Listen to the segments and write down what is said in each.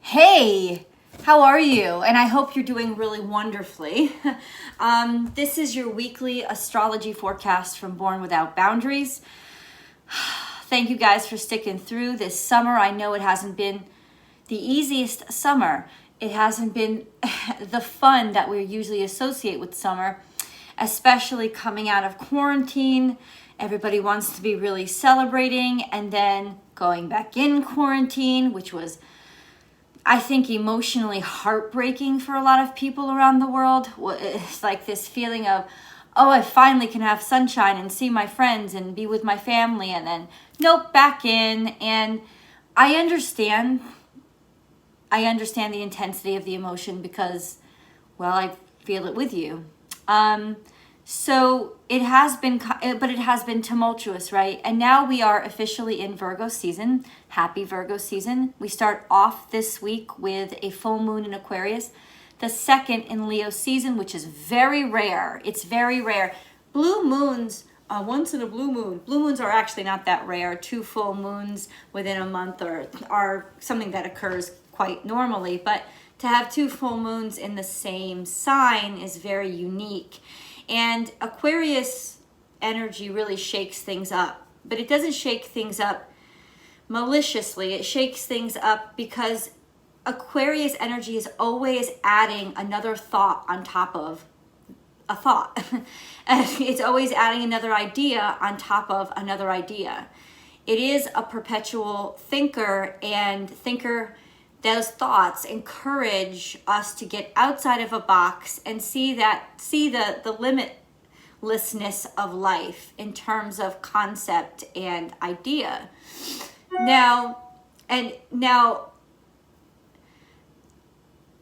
Hey, how are you? And I hope you're doing really wonderfully. This is your weekly astrology forecast from Born Without Boundaries. Thank you guys for sticking through this summer. I know it hasn't been the easiest summer. It hasn't been the fun that we usually associate with summer, especially coming out of quarantine. Everybody wants to be really celebrating and then going back in quarantine, which was, I think, emotionally heartbreaking for a lot of people around the world. It's like this feeling of, oh, I finally can have sunshine and see my friends and be with my family, and then nope, back in. And I understand the intensity of the emotion because, well, I feel it with you. So it has been tumultuous, right? And now we are officially in Virgo season. Happy Virgo season. We start off this week with a full moon in Aquarius, the second in Leo season, which is very rare. It's very rare. Blue moons, once in a blue moon. Blue moons are actually not that rare. 2 full moons within a month are something that occurs quite normally. But to have 2 full moons in the same sign is very unique. And Aquarius energy really shakes things up, but it doesn't shake things up maliciously. It shakes things up because Aquarius energy is always adding another thought on top of a thought. It's always adding another idea on top of another idea. It is a perpetual thinker, and those thoughts encourage us to get outside of a box and see the limitlessness of life in terms of concept and idea. Now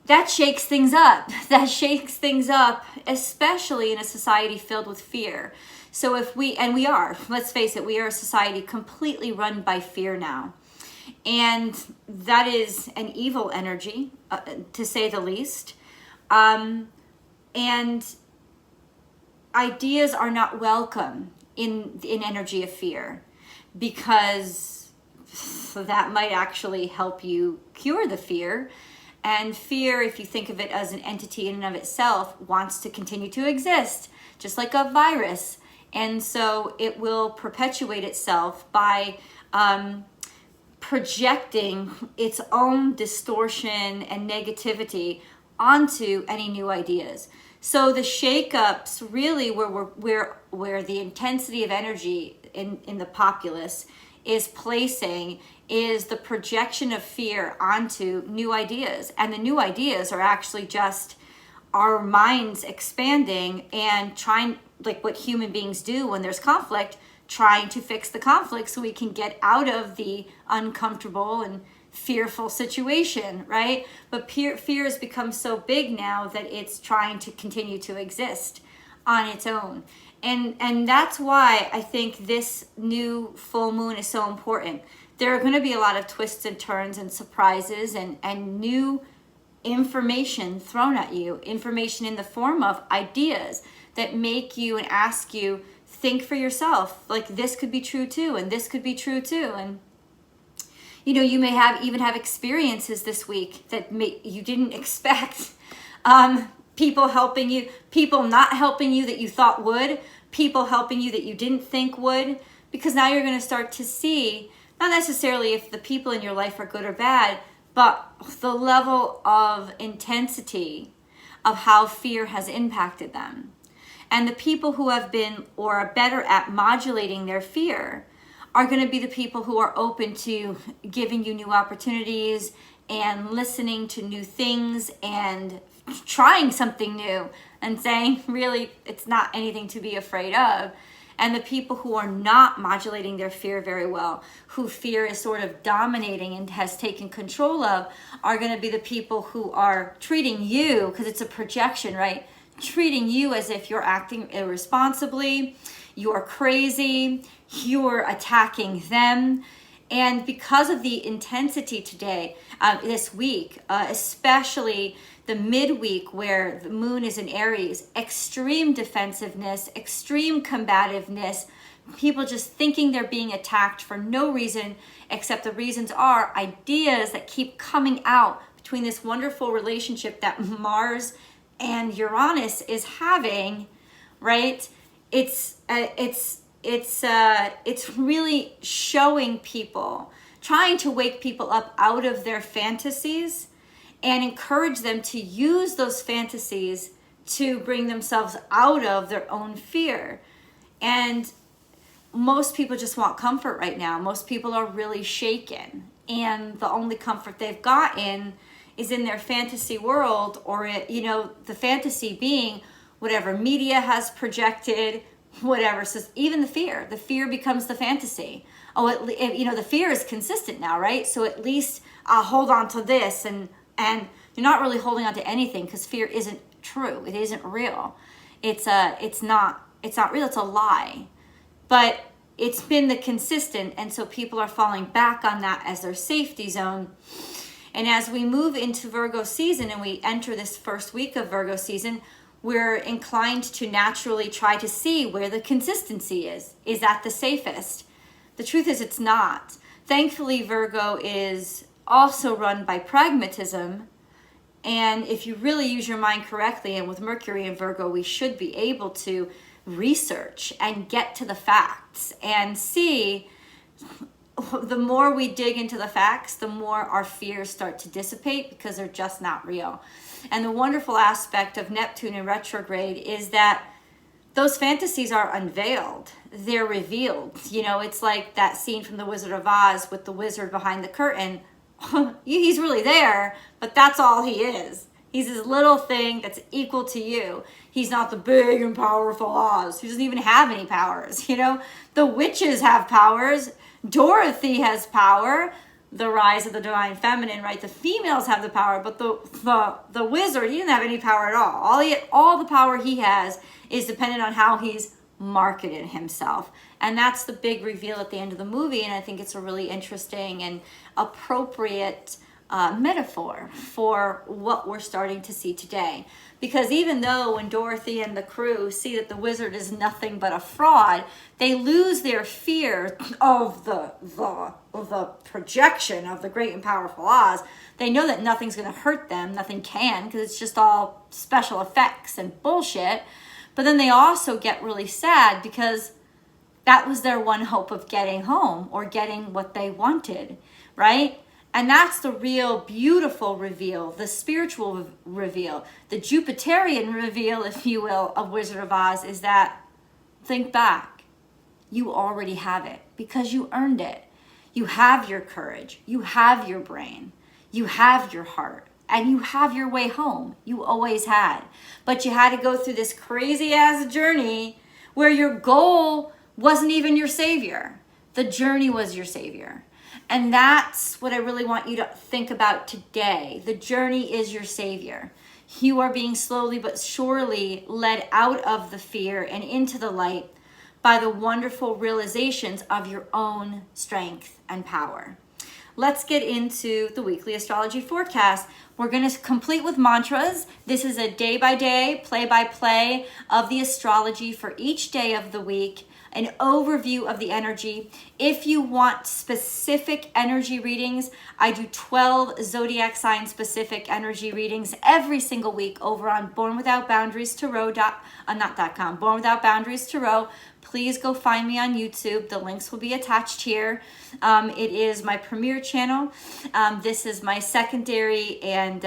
that shakes things up. That shakes things up, especially in a society filled with fear. So let's face it, we are a society completely run by fear now. And that is an evil energy, to say the least. And ideas are not welcome in energy of fear, because that might actually help you cure the fear. And fear, if you think of it as an entity in and of itself, wants to continue to exist, just like a virus. And so it will perpetuate itself by projecting its own distortion and negativity onto any new ideas. So the shakeups really where the intensity of energy in the populace is placing is the projection of fear onto new ideas. And the new ideas are actually just our minds expanding and trying, like what human beings do when there's conflict, trying to fix the conflict so we can get out of the uncomfortable and fearful situation, right? But fear has become so big now that it's trying to continue to exist on its own. And that's why I think this new full moon is so important. There are going to be a lot of twists and turns and surprises and new information thrown at you, information in the form of ideas that make you and ask you, think for yourself, like this could be true too, and this could be true too. And you may even have experiences this week that you didn't expect. People helping you, people not helping you that you thought would, people helping you that you didn't think would, because now you're going to start to see, not necessarily if the people in your life are good or bad, but the level of intensity of how fear has impacted them. And the people who have been or are better at modulating their fear are going to be the people who are open to giving you new opportunities and listening to new things and trying something new and saying, really, it's not anything to be afraid of. And the people who are not modulating their fear very well, who fear is sort of dominating and has taken control of, are going to be the people who are treating you, because it's a projection, right? Treating you as if you're acting irresponsibly, you're crazy, you're attacking them. And because of the intensity today, this week, especially the midweek where the moon is in Aries, extreme defensiveness, extreme combativeness, people just thinking they're being attacked for no reason, except the reasons are ideas that keep coming out between this wonderful relationship that Mars and Uranus is having, right? It's really showing people, trying to wake people up out of their fantasies and encourage them to use those fantasies to bring themselves out of their own fear. And most people just want comfort right now. Most people are really shaken, and the only comfort they've gotten is in their fantasy world, or the fantasy being whatever media has projected, whatever. So even the fear becomes the fantasy. The fear is consistent now, right? So at least I'll hold on to this, and you're not really holding on to anything, because fear isn't true. It isn't real. It's not real. It's a lie. But it's been the consistent, and so people are falling back on that as their safety zone. And as we move into Virgo season and we enter this first week of Virgo season, we're inclined to naturally try to see where the consistency is. Is that the safest? The truth is it's not. Thankfully, Virgo is also run by pragmatism. And if you really use your mind correctly, and with Mercury and Virgo, we should be able to research and get to the facts and see. The more we dig into the facts, the more our fears start to dissipate, because they're just not real. And the wonderful aspect of Neptune in retrograde is that those fantasies are unveiled. They're revealed. It's like that scene from The Wizard of Oz with the wizard behind the curtain. He's really there, but that's all he is. He's this little thing that's equal to you. He's not the big and powerful Oz. He doesn't even have any powers. The witches have powers. Dorothy has power. The rise of the divine feminine, right? The females have the power, but the wizard, he didn't have any power at all. All the power he has is dependent on how he's marketed himself. And that's the big reveal at the end of the movie. And I think it's a really interesting and appropriate metaphor for what we're starting to see today. Because even though when Dorothy and the crew see that the wizard is nothing but a fraud, they lose their fear of the projection of the great and powerful Oz. They know that nothing's going to hurt them. Nothing can, because it's just all special effects and bullshit. But then they also get really sad, because that was their one hope of getting home or getting what they wanted, right? And that's the real beautiful reveal, the spiritual reveal, the Jupiterian reveal, if you will, of Wizard of Oz, is that, think back, you already have it because you earned it. You have your courage, you have your brain, you have your heart, and you have your way home. You always had. But you had to go through this crazy ass journey where your goal wasn't even your savior. The journey was your savior. And that's what I really want you to think about today. The journey is your savior. You are being slowly but surely led out of the fear and into the light by the wonderful realizations of your own strength and power. Let's get into the weekly astrology forecast. We're going to complete with mantras. This is a day-by-day, play-by-play of the astrology for each day of the week. An overview of the energy. If you want specific energy readings, I do 12 zodiac sign specific energy readings every single week over on Born Without Boundaries Tarot. Born Without Boundaries Tarot. Please go find me on YouTube. The links will be attached here. It is my premier channel. This is my secondary and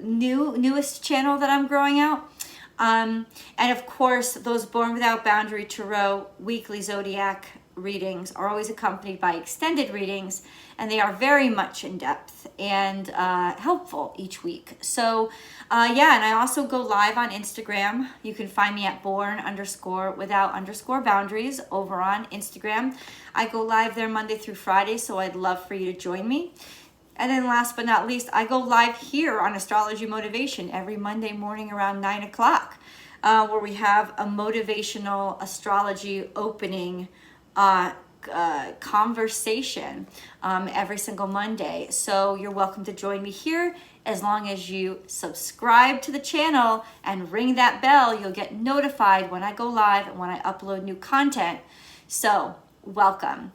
newest channel that I'm growing out. And of course, those Born Without Boundary Tarot weekly zodiac readings are always accompanied by extended readings, and they are very much in depth and helpful each week. So and I also go live on Instagram. You can find me at born_without_boundaries over on Instagram. I go live there Monday through Friday, so I'd love for you to join me. And then last but not least, I go live here on Astrology Motivation every Monday morning around 9 o'clock, where we have a motivational astrology opening conversation every single Monday. So you're welcome to join me here. As long as you subscribe to the channel and ring that bell, you'll get notified when I go live and when I upload new content. So welcome.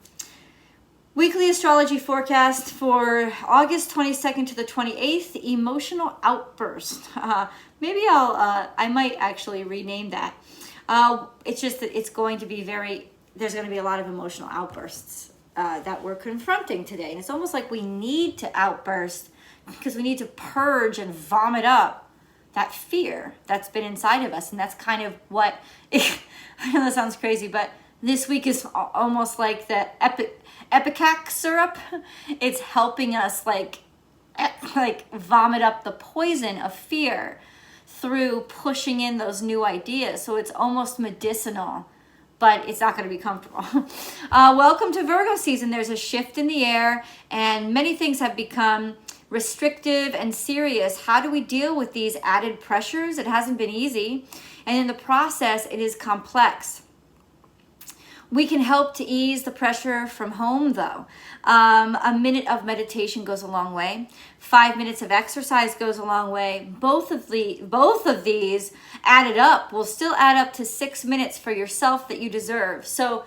Weekly astrology forecast for August 22nd to the 28th, emotional outburst. Maybe I might actually rename that. It's just that it's going to be there's going to be a lot of emotional outbursts that we're confronting today. And it's almost like we need to outburst because we need to purge and vomit up that fear that's been inside of us. And that's kind of what, I know that sounds crazy, but this week is almost like the ipecac syrup. It's helping us like vomit up the poison of fear through pushing in those new ideas. So it's almost medicinal, but it's not going to be comfortable. Welcome to Virgo season. There's a shift in the air and many things have become restrictive and serious. How do we deal with these added pressures? It hasn't been easy. And in the process, it is complex. We can help to ease the pressure from home though. A minute of meditation goes a long way. 5 minutes of exercise goes a long way. Both of these added up will still add up to 6 minutes for yourself that you deserve. So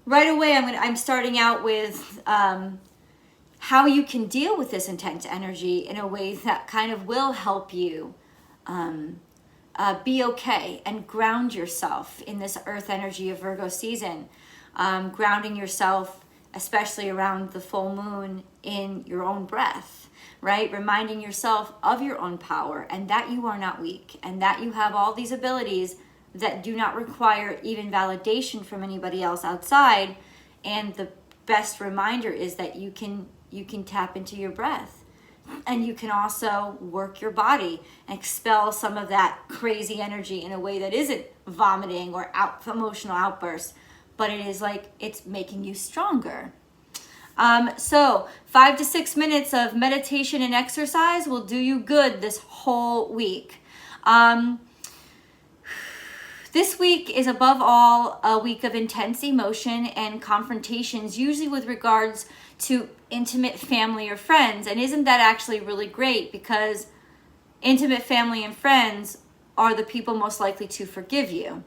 right away, I'm starting out with how you can deal with this intense energy in a way that kind of will help you be okay and ground yourself in this earth energy of Virgo season. Grounding yourself, especially around the full moon, in your own breath, right? Reminding yourself of your own power and that you are not weak and that you have all these abilities that do not require even validation from anybody else outside. And the best reminder is that you can tap into your breath. And you can also work your body and expel some of that crazy energy in a way that isn't vomiting or emotional outbursts, but it is like it's making you stronger. So 5 to 6 minutes of meditation and exercise will do you good this whole week. This week is above all a week of intense emotion and confrontations, usually with regards to intimate family or friends. And isn't that actually really great? Because intimate family and friends are the people most likely to forgive you.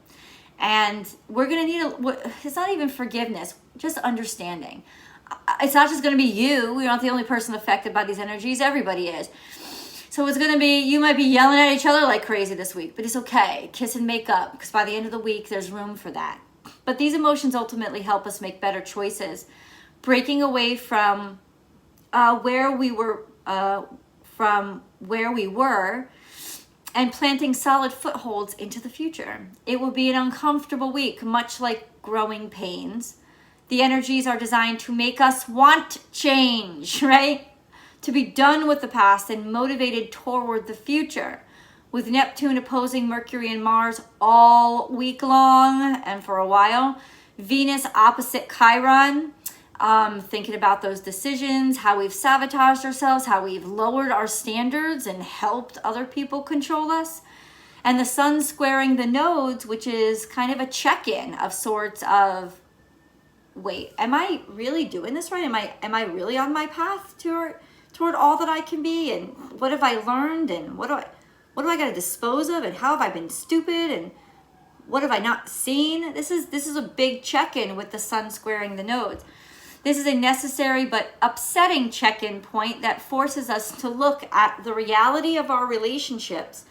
And we're going to need it's not even forgiveness, just understanding. It's not just going to be you. You're not the only person affected by these energies. Everybody is. So it's going to be, you might be yelling at each other like crazy this week, but it's okay. Kiss and make up, because by the end of the week, there's room for that. But these emotions ultimately help us make better choices. Breaking away from where we were, and planting solid footholds into the future. It will be an uncomfortable week, much like growing pains. The energies are designed to make us want change, right? To be done with the past and motivated toward the future. With Neptune opposing Mercury and Mars all week long and for a while. Venus opposite Chiron. Thinking about those decisions, how we've sabotaged ourselves, how we've lowered our standards and helped other people control us. And the sun squaring the nodes, which is kind of a check-in of sorts of, wait, am I really doing this right? Am I really on my path toward all that I can be? And what have I learned? And what do I got to dispose of? And how have I been stupid? And what have I not seen? This is a big check-in with the sun squaring the nodes. This is a necessary but upsetting check-in point that forces us to look at the reality of our relationships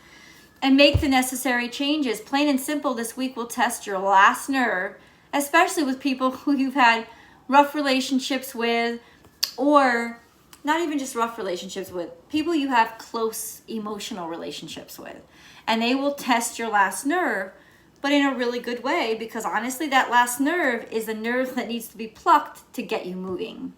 and make the necessary changes. Plain and simple, this week will test your last nerve, especially with people who you've had rough relationships with, or not even just rough relationships with, people you have close emotional relationships with. And they will test your last nerve, but in a really good way, because honestly, that last nerve is the nerve that needs to be plucked to get you moving.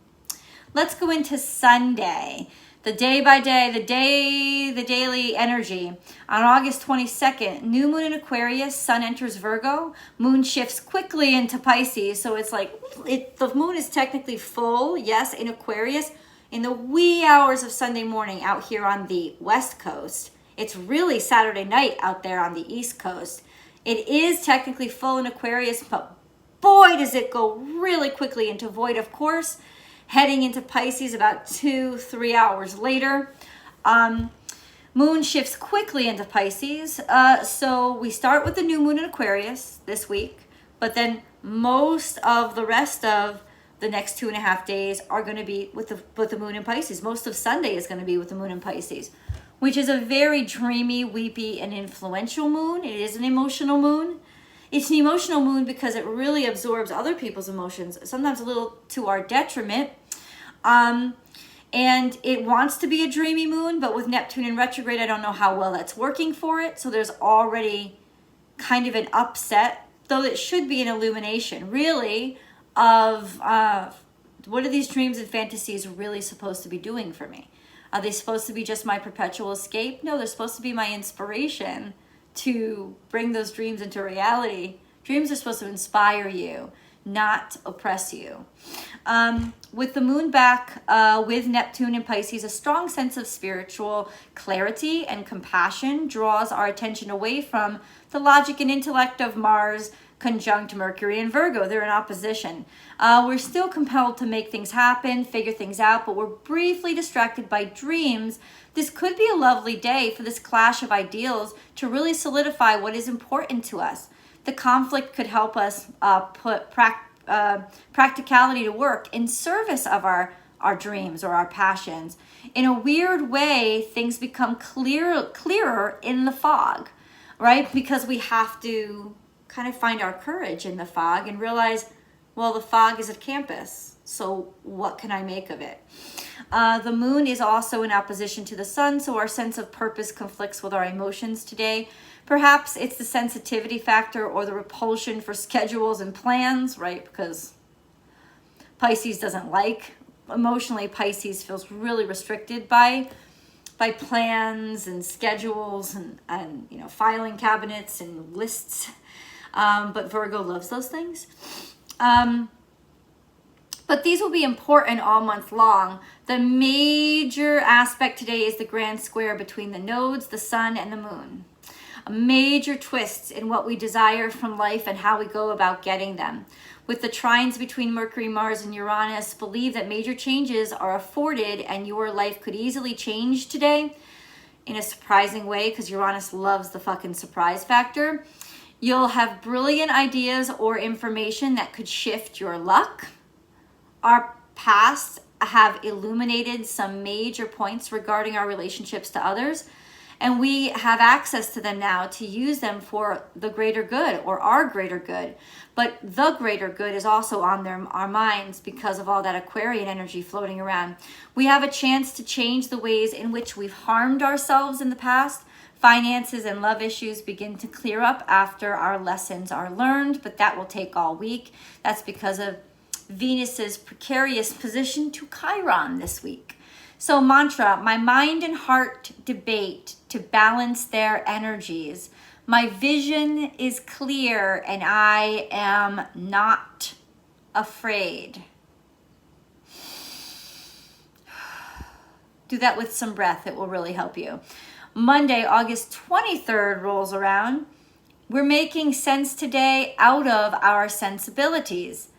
Let's go into Sunday, the day by day, the daily energy. On August 22nd, new moon in Aquarius, sun enters Virgo, moon shifts quickly into Pisces. So it's like, the moon is technically full, yes, in Aquarius, in the wee hours of Sunday morning out here on the West Coast. It's really Saturday night out there on the East Coast. It is technically full in Aquarius, but boy, does it go really quickly into void, of course, heading into Pisces about 2-3 hours later. Moon shifts quickly into Pisces. So we start with the new moon in Aquarius this week, but then most of the rest of the next 2.5 days are going to be with the moon in Pisces. Most of Sunday is going to be with the moon in Pisces, which is a very dreamy, weepy, and influential moon. It is an emotional moon. It's an emotional moon because it really absorbs other people's emotions, sometimes a little to our detriment. And it wants to be a dreamy moon, but with Neptune in retrograde, I don't know how well that's working for it. So there's already kind of an upset, though it should be an illumination, really, of what are these dreams and fantasies really supposed to be doing for me? Are they supposed to be just my perpetual escape? No, they're supposed to be my inspiration to bring those dreams into reality. Dreams are supposed to inspire you, not oppress you. With the moon back with Neptune in Pisces, a strong sense of spiritual clarity and compassion draws our attention away from the logic and intellect of Mars conjunct Mercury and Virgo. They're in opposition. We're still compelled to make things happen, figure things out, but we're briefly distracted by dreams. This could be a lovely day for this clash of ideals to really solidify what is important to us. The conflict could help us put practicality to work in service of our dreams or our passions. In a weird way, things become clearer in the fog, right? Because we have to kind of find our courage in the fog and realize, well, the fog is at campus, so what can I make of it? The moon is also in opposition to the sun, so our sense of purpose conflicts with our emotions today. Perhaps it's the sensitivity factor or the repulsion for schedules and plans, right? Because Pisces doesn't like, emotionally, Pisces feels really restricted by plans and schedules and filing cabinets and lists. But Virgo loves those things. But these will be important all month long. The major aspect today is the grand square between the nodes, the sun, and the moon. A major twist in what we desire from life and how we go about getting them. With the trines between Mercury, Mars, and Uranus, believe that major changes are afforded and your life could easily change today in a surprising way, because Uranus loves the fucking surprise factor. You'll have brilliant ideas or information that could shift your luck. Our past have illuminated some major points regarding our relationships to others, and we have access to them now to use them for the greater good or our greater good. But the greater good is also on our minds because of all that Aquarian energy floating around. We have a chance to change the ways in which we've harmed ourselves in the past. Finances and love issues begin to clear up after our lessons are learned, but that will take all week. That's because of Venus's precarious position to Chiron this week. So mantra, my mind and heart debate to balance their energies. My vision is clear and I am not afraid. Do that with some breath. It will really help you. Monday, August 23rd rolls around. We're making sense today out of our sensibilities.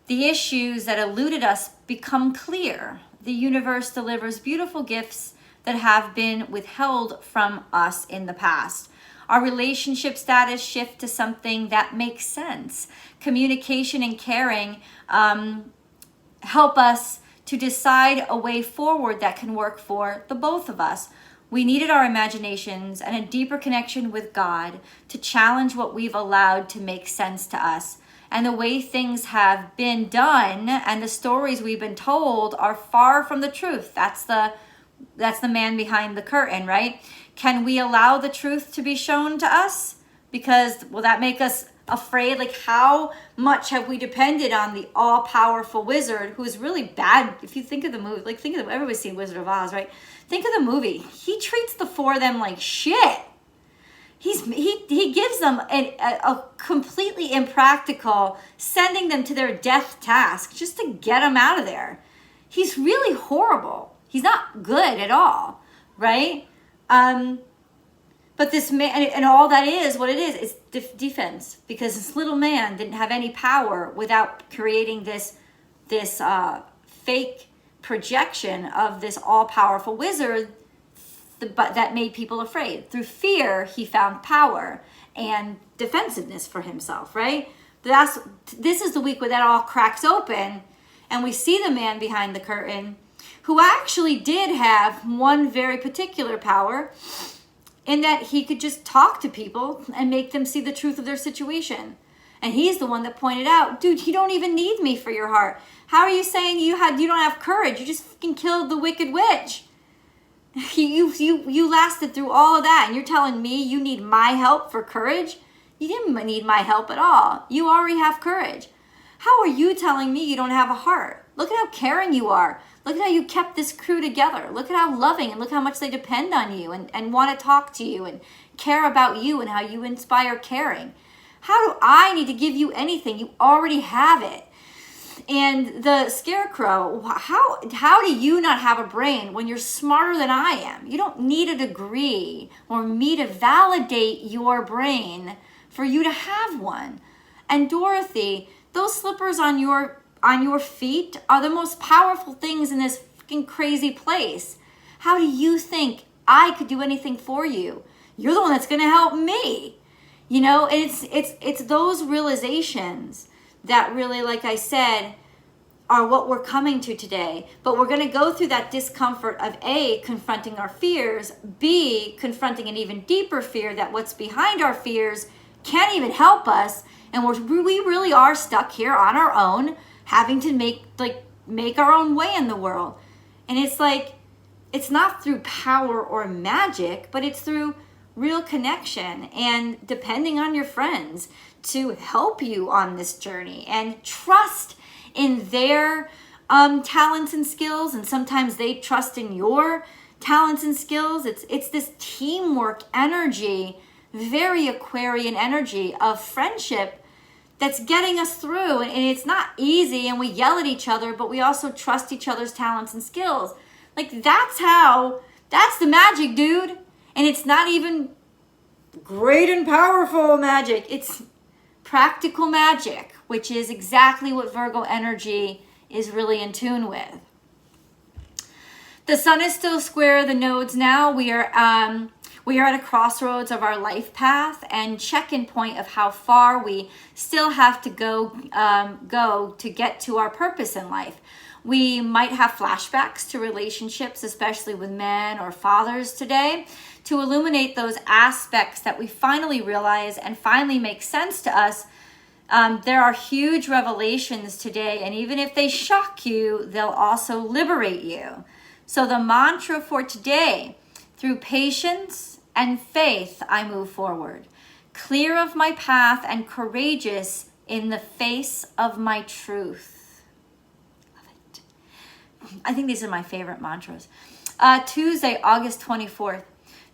The issues that eluded us become clear. The universe delivers beautiful gifts that have been withheld from us in the past. Our relationship status shift to something that makes sense. Communication and caring help us to decide a way forward that can work for the both of us. We needed our imaginations and a deeper connection with God to challenge what we've allowed to make sense to us. And the way things have been done and the stories we've been told are far from the truth. That's the man behind the curtain, right? Can we allow the truth to be shown to us? Because will that make us afraid? Like, how much have we depended on the all-powerful wizard who is really bad? If you think of the movie, everybody's seen Wizard of Oz, right? Think of the movie. He treats the four of them like shit. He gives them a completely impractical, sending them to their death task just to get them out of there. He's really horrible. He's not good at all, right? But this man, and all that is, what it is defense, because this little man didn't have any power without creating this fake projection of this all-powerful wizard that made people afraid. Through fear, he found power and defensiveness for himself, right? This is the week where that all cracks open And we see the man behind the curtain who actually did have one very particular power, in that he could just talk to people and make them see the truth of their situation. And he's the one that pointed out, dude, you don't even need me for your heart. How are you saying you don't have courage? You just fucking killed the wicked witch. You lasted through all of that, and you're telling me you need my help for courage? You didn't need my help at all. You already have courage. How are you telling me you don't have a heart? Look at how caring you are. Look at how you kept this crew together. Look at how loving, and look how much they depend on you and want to talk to you and care about you and how you inspire caring. How do I need to give you anything? You already have it. And the scarecrow, how do you not have a brain when you're smarter than I am? You don't need a degree or me to validate your brain for you to have one. And Dorothy, those slippers on your feet are the most powerful things in this fucking crazy place. How do you think I could do anything for you? You're the one that's going to help me. You know, it's those realizations that really, like I said, are what we're coming to today. But we're going to go through that discomfort of A, confronting our fears, B, confronting an even deeper fear that what's behind our fears can't even help us, and we really are stuck here on our own, having to make our own way in the world. And it's like, it's not through power or magic, but it's through real connection and depending on your friends to help you on this journey, and trust in their talents and skills, and sometimes they trust in your talents and skills. It's this teamwork energy, very Aquarian energy of friendship that's getting us through. And it's not easy, and we yell at each other, but we also trust each other's talents and skills. Like, that's the magic, dude. And it's not even great and powerful magic. It's practical magic, which is exactly what Virgo energy is really in tune with. The sun is still square the nodes now. We are at a crossroads of our life path and check-in point of how far we still have to go to get to our purpose in life. We might have flashbacks to relationships, especially with men or fathers today, to illuminate those aspects that we finally realize and finally make sense to us. There are huge revelations today, and even if they shock you, they'll also liberate you. So the mantra for today, through patience and faith, I move forward, clear of my path and courageous in the face of my truth. I think these are my favorite mantras. Tuesday, August 24th.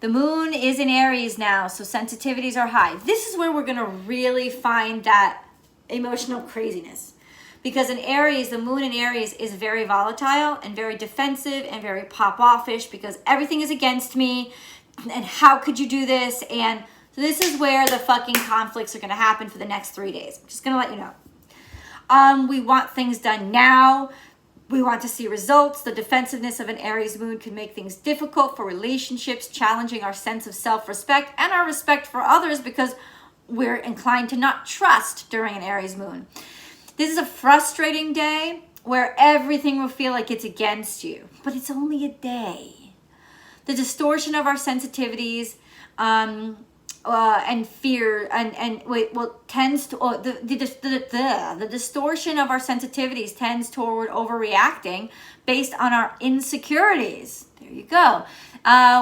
The moon is in Aries now, so sensitivities are high. This is where we're going to really find that emotional craziness. Because in Aries, the moon in Aries is very volatile and very defensive and very pop-offish, because everything is against me. And how could you do this? And so this is where the fucking conflicts are going to happen for the next 3 days. I'm just going to let you know. We want things done now. We want to see results. The defensiveness of an Aries moon can make things difficult for relationships, challenging our sense of self-respect and our respect for others, because we're inclined to not trust during an Aries moon. This is a frustrating day where everything will feel like it's against you, but it's only a day. The distortion of our sensitivities and fear tends to the distortion of our sensitivities tends toward overreacting based on our insecurities. There you go.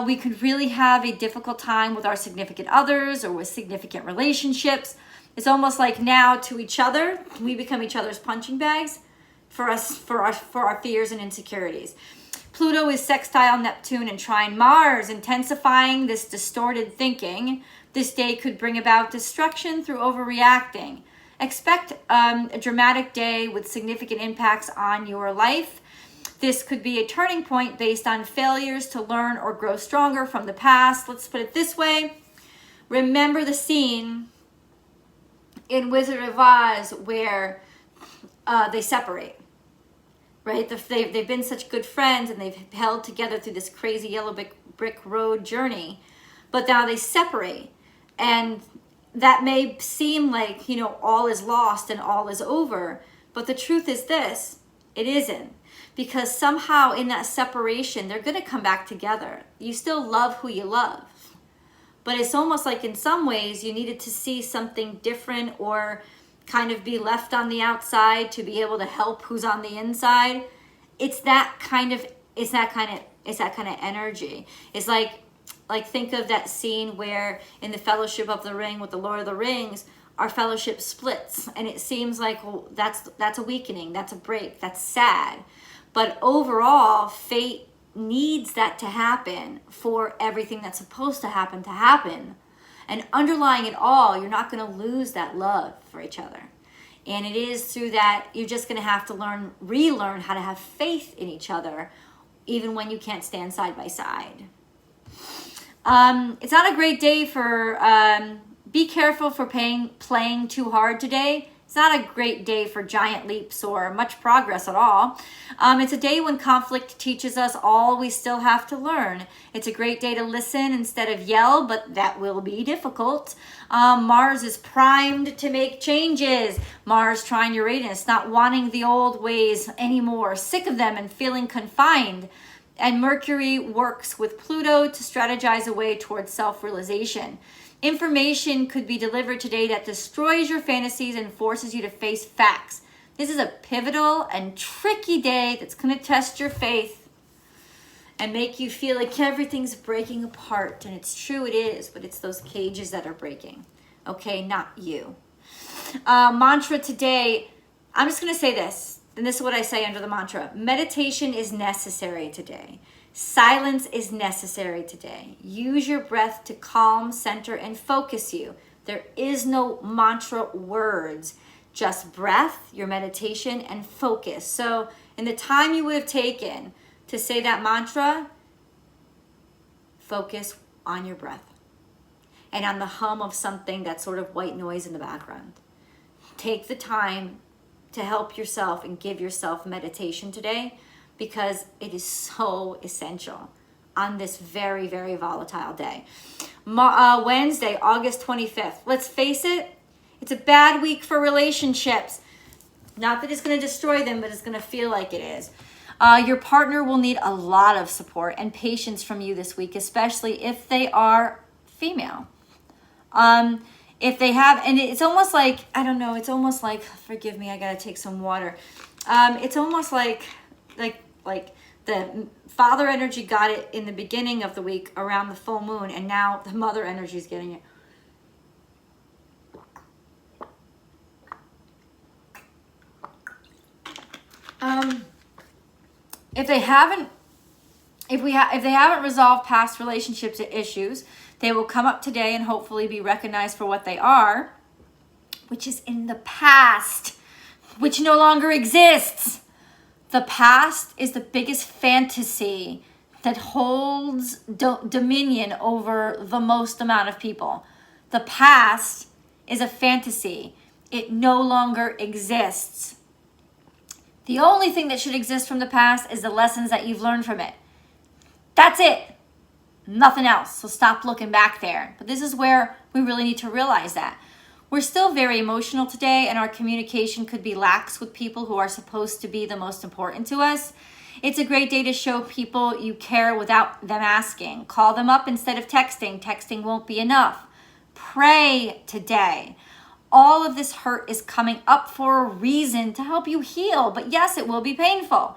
We could really have a difficult time with our significant others or with significant relationships. It's almost like now to each other, we become each other's punching bags for our fears and insecurities. Pluto is sextile Neptune and trine Mars, intensifying this distorted thinking. This day could bring about destruction through overreacting. Expect a dramatic day with significant impacts on your life. This could be a turning point based on failures to learn or grow stronger from the past. Let's put it this way. Remember the scene in Wizard of Oz where they separate, right? They've been such good friends and they've held together through this crazy yellow brick road journey, but now they separate. And that may seem like, all is lost and all is over. But the truth is this: It isn't. Because somehow in that separation, they're going to come back together. You still love who you love. But it's almost like in some ways you needed to see something different or kind of be left on the outside to be able to help who's on the inside. It's that kind of energy. It's like think of that scene where in the Fellowship of the Ring with the Lord of the Rings, our fellowship splits, and it seems like, well, that's a weakening, that's a break, that's sad. But overall, fate needs that to happen for everything that's supposed to happen. And underlying it all, you're not going to lose that love for each other. And it is through that you're just going to have to relearn how to have faith in each other, even when you can't stand side by side. It's not a great day for, be careful for playing too hard today. It's not a great day for giant leaps or much progress at all. It's a day when conflict teaches us all we still have to learn. It's a great day to listen instead of yell, but that will be difficult. Mars is primed to make changes. Mars trine Uranus, not wanting the old ways anymore, sick of them and feeling confined. And Mercury works with Pluto to strategize a way towards self-realization. Information could be delivered today that destroys your fantasies and forces you to face facts. This is a pivotal and tricky day that's going to test your faith and make you feel like everything's breaking apart. And it's true, it is, but it's those cages that are breaking. Okay, not you. Mantra today, I'm just going to say this, and this is what I say under the mantra. Meditation is necessary today. Silence is necessary today. Use your breath to calm, center, and focus you. There is no mantra words, just breath, your meditation, and focus. So in the time you would have taken to say that mantra, focus on your breath and on the hum of something that's sort of white noise in the background. Take the time to help yourself and give yourself meditation today, because it is so essential on this very, very volatile day. Wednesday, August 25th. Let's face it, it's a bad week for relationships. Not that it's going to destroy them, but it's going to feel like it is. Your partner will need a lot of support and patience from you this week, especially if they are female. If they have, and it's almost like, I don't know, it's almost like, forgive me, I got to take some water. It's almost like the father energy got it in the beginning of the week around the full moon, and now the mother energy is getting it. If they haven't resolved past relationships issues, they will come up today and hopefully be recognized for what they are, which is in the past, which no longer exists. The past is the biggest fantasy that holds dominion over the most amount of people. The past is a fantasy. It no longer exists. The only thing that should exist from the past is the lessons that you've learned from it. That's it. Nothing else. So stop looking back there. But this is where we really need to realize that. We're still very emotional today, and our communication could be lax with people who are supposed to be the most important to us. It's a great day to show people you care without them asking. Call them up instead of texting. Texting won't be enough. Pray today. All of this hurt is coming up for a reason to help you heal, but yes, it will be painful.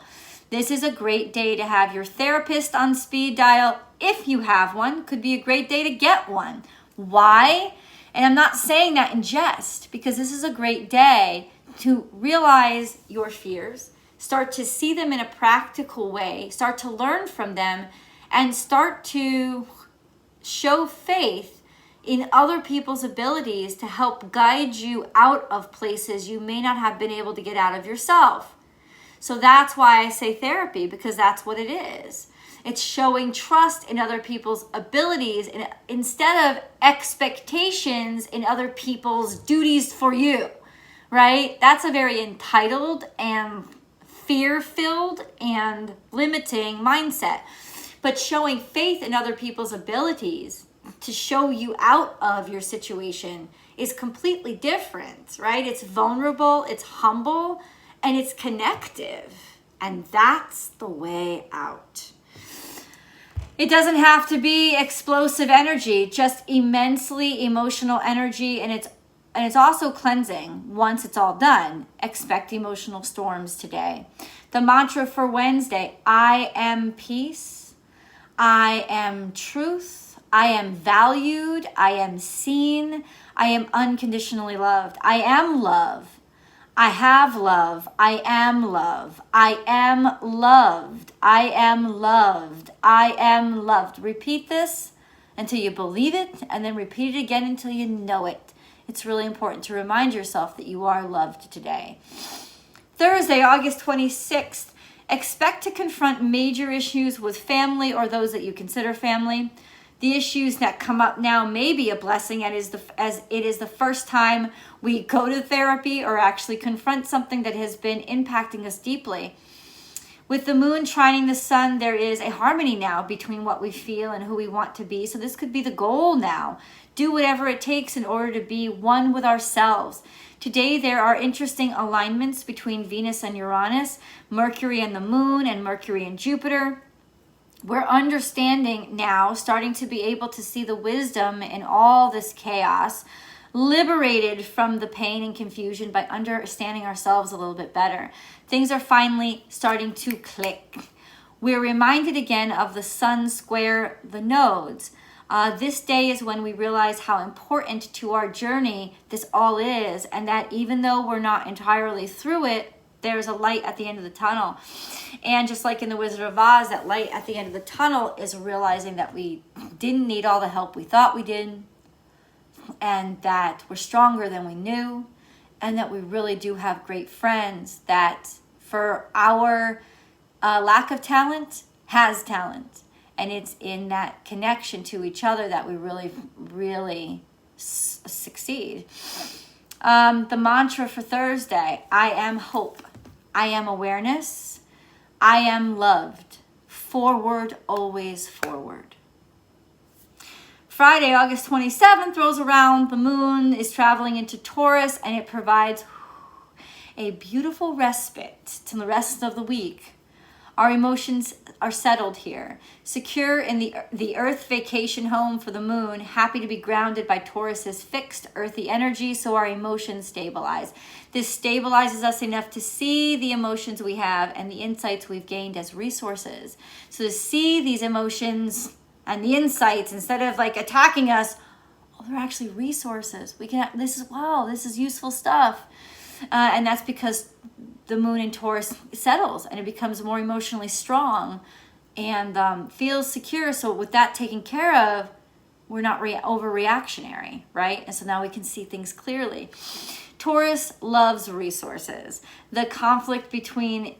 This is a great day to have your therapist on speed dial. If you have one, could be a great day to get one. Why? And I'm not saying that in jest, because this is a great day to realize your fears, start to see them in a practical way, start to learn from them, and start to show faith in other people's abilities to help guide you out of places you may not have been able to get out of yourself. So that's why I say therapy, because that's what it is. It's showing trust in other people's abilities instead of expectations in other people's duties for you, right? That's a very entitled and fear-filled and limiting mindset. But showing faith in other people's abilities to show you out of your situation is completely different, right? It's vulnerable, it's humble, and it's connective. And that's the way out. It doesn't have to be explosive energy, just immensely emotional energy, and it's also cleansing once it's all done. Expect emotional storms today. The mantra for Wednesday, I am peace, I am truth, I am valued, I am seen, I am unconditionally loved, I am love, I have love, I am love, I am loved, I am loved, I am loved. Repeat this until you believe it, and then repeat it again until you know it. It's really important to remind yourself that you are loved today. Thursday, August 26th, expect to confront major issues with family or those that you consider family. The issues that come up now may be a blessing as it is the first time we go to therapy or actually confront something that has been impacting us deeply. With the moon trining the sun, there is a harmony now between what we feel and who we want to be. So this could be the goal now. Do whatever it takes in order to be one with ourselves. Today, there are interesting alignments between Venus and Uranus, Mercury and the moon, and Mercury and Jupiter. We're understanding now, starting to be able to see the wisdom in all this chaos, liberated from the pain and confusion by understanding ourselves a little bit better. Things are finally starting to click. We're reminded again of the sun square the nodes. This day is when we realize how important to our journey this all is, and that even though we're not entirely through it, there's a light at the end of the tunnel. And just like in The Wizard of Oz, that light at the end of the tunnel is realizing that we didn't need all the help we thought we did, and that we're stronger than we knew, and that we really do have great friends that for our lack of talent has talent. And it's in that connection to each other that we really, really succeed. The mantra for Thursday, I am hope, I am awareness, I am loved. Forward, always forward. Friday, August 27th rolls around. The moon is traveling into Taurus, and it provides a beautiful respite to the rest of the week. Our emotions are settled here, secure in the earth vacation home for the moon, happy to be grounded by Taurus's fixed earthy energy, so our emotions stabilize. This stabilizes us enough to see the emotions we have and the insights we've gained as resources. So to see these emotions and the insights, instead of like attacking us, oh, they're actually resources. This is useful stuff. And that's because the moon in Taurus settles and it becomes more emotionally strong and feels secure. So with that taken care of, we're not overreactionary, right? And so now we can see things clearly. Taurus loves resources. The conflict between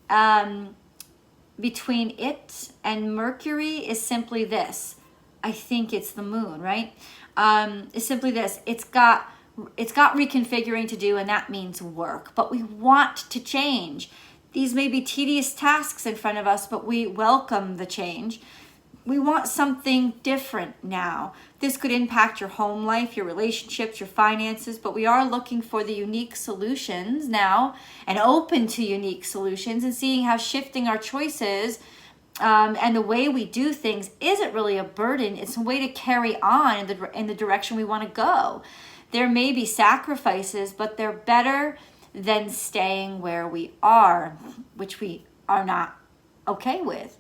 it and Mercury is simply this. I think it's the moon, right? It's simply this. It's got reconfiguring to do, and that means work. But we want to change. These may be tedious tasks in front of us, but we welcome the change. We want something different now. This could impact your home life, your relationships, your finances, but we are looking for the unique solutions now and open to unique solutions and seeing how shifting our choices and the way we do things isn't really a burden. It's a way to carry on in the direction we want to go. There may be sacrifices, but they're better than staying where we are, which we are not okay with.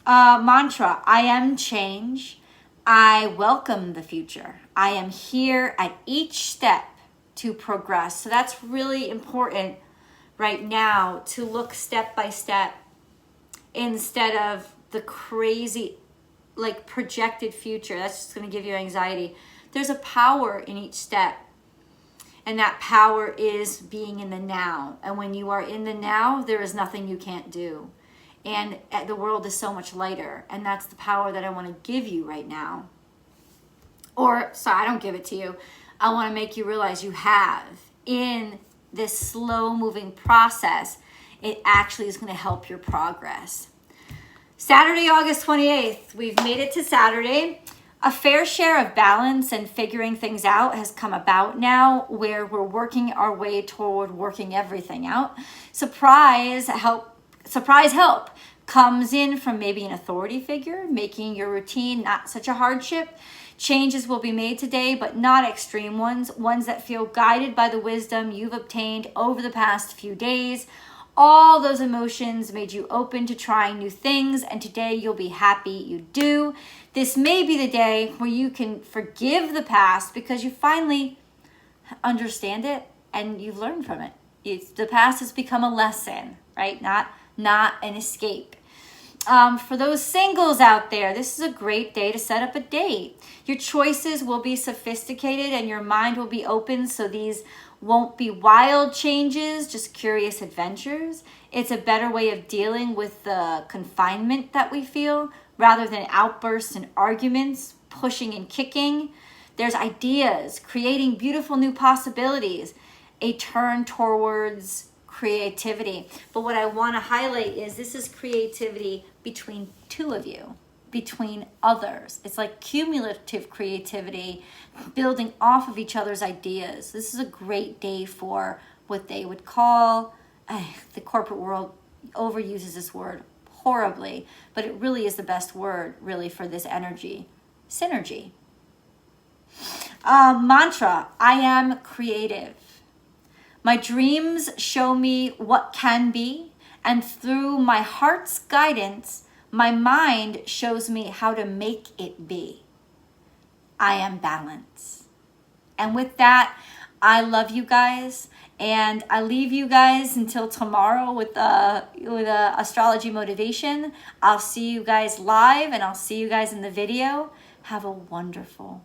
Mantra, I am change. I welcome the future. I am here at each step to progress. So that's really important right now, to look step by step instead of the crazy, like projected future. That's just going to give you anxiety. There's a power in each step, and that power is being in the now. And when you are in the now, there is nothing you can't do. And the world is so much lighter, and that's the power that I want to give you right now. Or, sorry, I don't give it to you. I want to make you realize you have, in this slow-moving process, it actually is going to help your progress. Saturday, August 28th, we've made it to Saturday. A fair share of balance and figuring things out has come about now, where we're working our way toward working everything out. Surprise help comes in from maybe an authority figure, making your routine not such a hardship. Changes will be made today, but not extreme ones that feel guided by the wisdom you've obtained over the past few days. All those emotions made you open to trying new things, and today you'll be happy you do. This may be the day where you can forgive the past because you finally understand it and you've learned from it. The past has become a lesson, right? Not an escape. For those singles out there, this is a great day to set up a date. Your choices will be sophisticated and your mind will be open, so these won't be wild changes, just curious adventures. It's a better way of dealing with the confinement that we feel, rather than outbursts and arguments, pushing and kicking. There's ideas, creating beautiful new possibilities, a turn towards creativity. But what I want to highlight is this is creativity between two of you, between others. It's like cumulative creativity, building off of each other's ideas. This is a great day for what they would call, the corporate world overuses this word horribly, but it really is the best word really for this energy, synergy. Mantra, I am creative. My dreams show me what can be, and through my heart's guidance, my mind shows me how to make it be. I am balance. And with that, I love you guys, and I leave you guys until tomorrow with a astrology motivation. I'll see you guys live, and I'll see you guys in the video. Have a wonderful